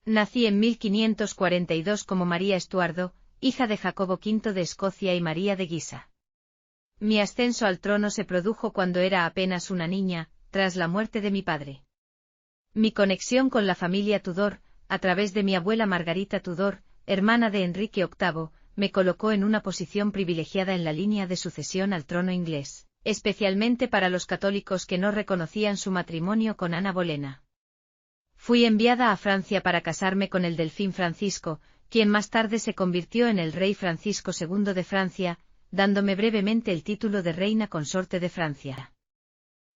Nací en 1542 como María Estuardo, hija de Jacobo V de Escocia y María de Guisa. Mi ascenso al trono se produjo cuando era apenas una niña, tras la muerte de mi padre. Mi conexión con la familia Tudor, a través de mi abuela Margarita Tudor, hermana de Enrique VIII, me colocó en una posición privilegiada en la línea de sucesión al trono inglés, especialmente para los católicos que no reconocían su matrimonio con Ana Bolena. Fui enviada a Francia para casarme con el delfín Francisco, quien más tarde se convirtió en el rey Francisco II de Francia, dándome brevemente el título de reina consorte de Francia.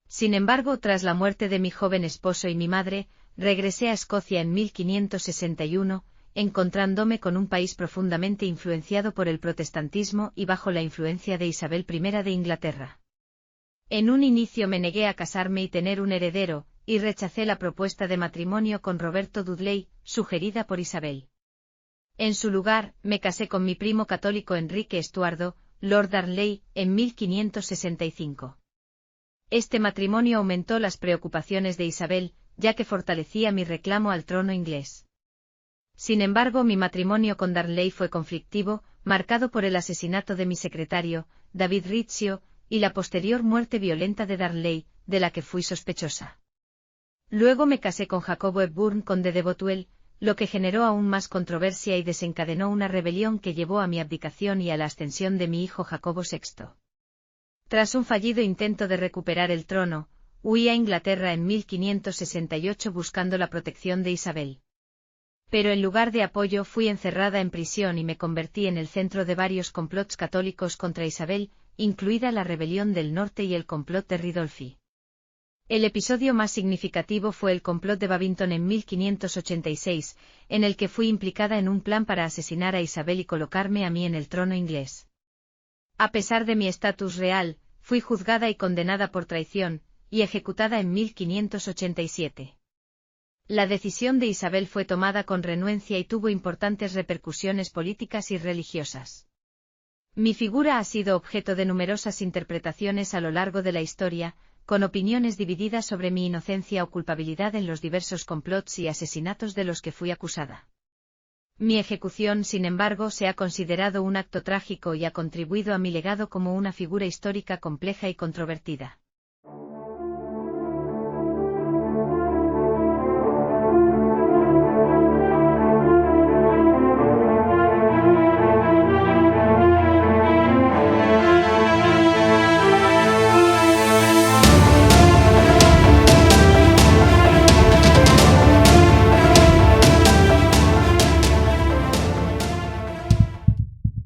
Sin embargo, tras la muerte de mi joven esposo y mi madre, regresé a Escocia en 1561, encontrándome con un país profundamente influenciado por el protestantismo y bajo la influencia de Isabel I de Inglaterra. En un inicio me negué a casarme y tener un heredero, y rechacé la propuesta de matrimonio con Roberto Dudley, sugerida por Isabel. En su lugar, me casé con mi primo católico Enrique Estuardo, Lord Darnley, en 1565. Este matrimonio aumentó las preocupaciones de Isabel, ya que fortalecía mi reclamo al trono inglés. Sin embargo, mi matrimonio con Darnley fue conflictivo, marcado por el asesinato de mi secretario, David Rizzio, y la posterior muerte violenta de Darnley, de la que fui sospechosa. Luego me casé con Jacobo Hepburn, conde de Bothwell, lo que generó aún más controversia y desencadenó una rebelión que llevó a mi abdicación y a la ascensión de mi hijo Jacobo VI. Tras un fallido intento de recuperar el trono, huí a Inglaterra en 1568 buscando la protección de Isabel. Pero en lugar de apoyo fui encerrada en prisión y me convertí en el centro de varios complots católicos contra Isabel, incluida la rebelión del norte y el complot de Ridolfi. El episodio más significativo fue el complot de Babington en 1586, en el que fui implicada en un plan para asesinar a Isabel y colocarme a mí en el trono inglés. A pesar de mi estatus real, fui juzgada y condenada por traición, y ejecutada en 1587. La decisión de Isabel fue tomada con renuencia y tuvo importantes repercusiones políticas y religiosas. Mi figura ha sido objeto de numerosas interpretaciones a lo largo de la historia, con opiniones divididas sobre mi inocencia o culpabilidad en los diversos complots y asesinatos de los que fui acusada. Mi ejecución, sin embargo, se ha considerado un acto trágico y ha contribuido a mi legado como una figura histórica compleja y controvertida.